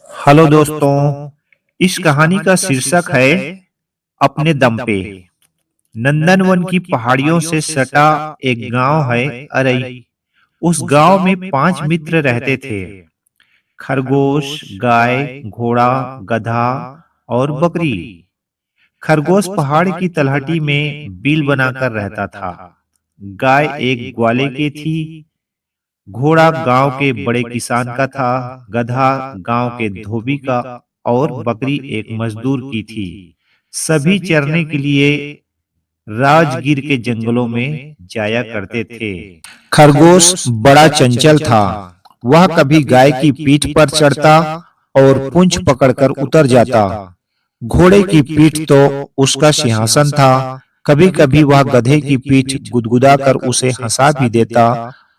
Hello दोस्तों। इस कहानी का शीर्षक है अपने दम पे। नंदनवन की पहाड़ियों से सटा एक गांव है अरई। उस गांव में 5 मित्र रहते थे। खरगोश, गाय, घोड़ा, गधा और बकरी। खरगोश पहाड़ की तलहटी में बिल बनाकर रहता था। गाय एक ग्वाले की थी। घोड़ा गांव के बड़े किसान का था। गधा गांव के धोबी का और बकरी एक मजदूर की थी। सभी चरने के लिए राजगीर के जंगलों में जाया करते थे। खरगोश बड़ा चंचल था। वह कभी गाय की पीठ पर चढ़ता और पूंछ पकड़कर उतर जाता। घोड़े की पीठ तो उसका सिंहासन था। कभी कभी वह गधे की पीठ गुदगुदाकर उसे हंसा भी देता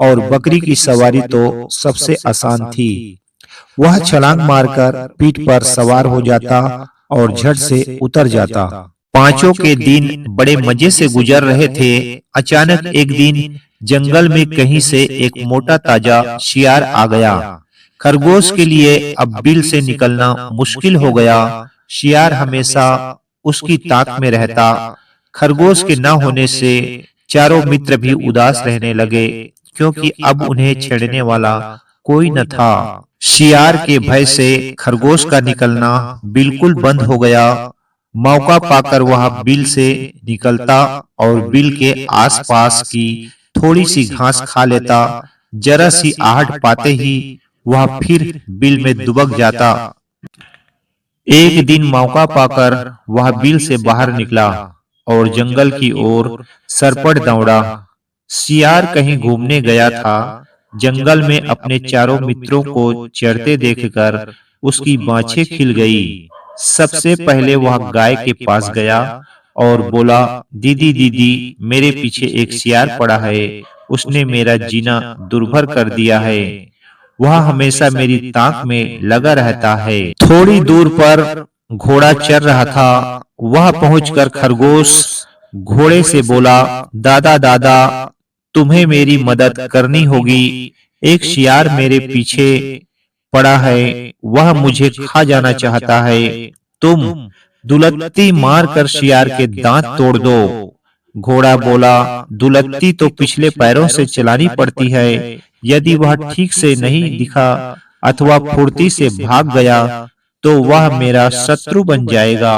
और बकरी की सवारी तो सबसे आसान थी। वह छलांग मारकर पीठ पर सवार हो जाता और झट से उतर जाता। पांचों के दिन बड़े मजे से गुजर रहे थे। अचानक एक दिन जंगल में कहीं से एक मोटा ताजा शियार आ गया। खरगोश के लिए अब बिल से निकलना मुश्किल हो गया। शियार हमेशा उसकी ताक में रहता। खरगोश के न होने से चारों मित्र भी उदास रहने लगे, क्योंकि अब उन्हें छेड़ने वाला कोई न था। शियार के भय से खरगोश का निकलना बिल्कुल बंद हो गया। मौका पाकर वह बिल से निकलता और बिल के आसपास की थोड़ी सी घास खा लेता। जरा सी आहट पाते ही वह फिर बिल में दुबक जाता। एक दिन मौका पाकर वह बिल से बाहर निकला और जंगल की ओर सरपट दौड़ा। शियार कहीं घूमने गया था। जंगल में अपने चारों मित्रों को चरते देखकर उसकी बाँछें खिल गई। सबसे पहले वह गाय के पास गया और बोला, दीदी दीदी, मेरे पीछे एक शियार पड़ा है। उसने मेरा जीना दुर्भर कर दिया है। वह हमेशा मेरी ताक में लगा रहता है। थोड़ी दूर पर घोड़ा चर रहा था। वह पहुंचकर खरगोश घोड़े से बोला, दादा दादा, तुम्हें मेरी मदद करनी होगी। एक शियार मेरे पीछे पड़ा है। वह मुझे खा जाना चाहता है। तुम दुलत्ती मारकर शियार के दांत तोड़ दो। घोड़ा बोला, दुलत्ती तो पिछले पैरों से चलानी पड़ती है। यदि वह ठीक से नहीं दिखा अथवा फुर्ती से भाग गया तो वह मेरा शत्रु बन जाएगा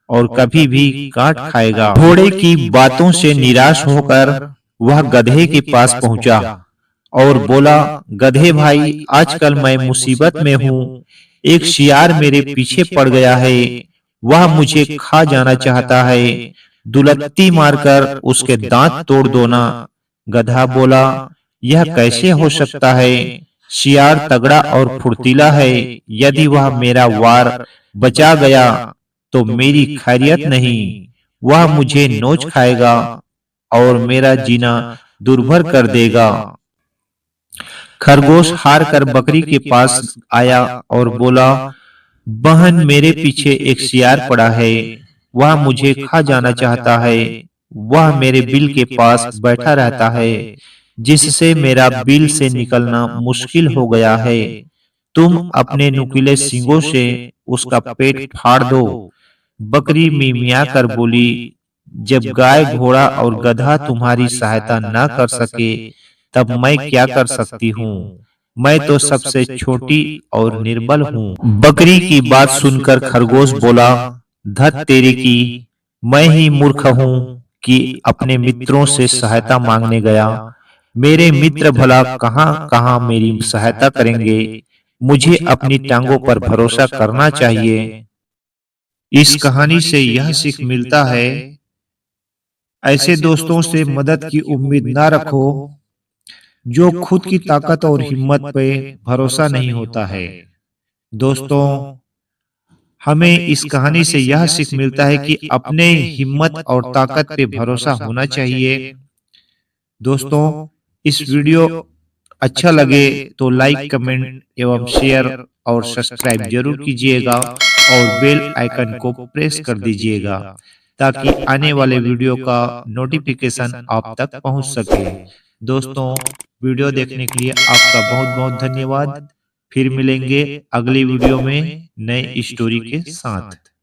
और कभी भी काट खाएगा। घोड़े की बातों से निराश होकर वह गधे के पास पहुंचा और बोला, गधे भाई, आजकल मैं मुसीबत में हूँ। एक शियार मेरे पीछे पड़ गया है। वह मुझे खा जाना चाहता है। दुलत्ती मारकर उसके दांत तोड़ दो ना। गधा बोला, यह कैसे हो सकता है? शियार तगड़ा और फुर्तीला है। यदि वह मेरा वार बचा गया तो मेरी खैरियत नहीं। वह मुझे नोच खाएगा और मेरा जीना दुर्भर कर देगा। खरगोश हार कर बकरी के पास आया और बोला, बहन, मेरे पीछे एक शियार पड़ा है। वह मुझे खा जाना चाहता है। वह मेरे बिल के पास बैठा रहता है, जिससे मेरा बिल से निकलना मुश्किल हो गया है। तुम अपने नुकीले सींगों से उसका पेट फाड़ दो। बकरी मिमिया कर बोली, जब गाय, घोड़ा और गधा तुम्हारी सहायता न कर सके तब मैं क्या कर सकती हूँ? मैं तो सबसे छोटी और निर्बल हूँ। बकरी की बात सुनकर खरगोश बोला, धत तेरी की, मैं ही मूर्ख हूँ कि अपने मित्रों से सहायता मांगने गया। मेरे मित्र भला कहाँ कहाँ मेरी सहायता करेंगे। मुझे अपनी टांगों पर भरोसा करना चाहिए। इस कहानी से यह सीख मिलता है, ऐसे दोस्तों से मदद की उम्मीद ना रखो जो खुद की ताकत और हिम्मत पे भरोसा नहीं होता है। दोस्तों, हमें इस कहानी से यह सीख मिलता है कि अपने हिम्मत और ताकत पे भरोसा होना चाहिए। दोस्तों, इस वीडियो अच्छा लगे तो लाइक, कमेंट एवं शेयर और सब्सक्राइब जरूर कीजिएगा और बेल आइकन को प्रेस कर दीजिएगा ताकि आने वाले वीडियो का नोटिफिकेशन आप तक पहुंच सके। दोस्तों, वीडियो देखने के लिए आपका बहुत बहुत धन्यवाद। फिर मिलेंगे अगली वीडियो में नए स्टोरी के साथ।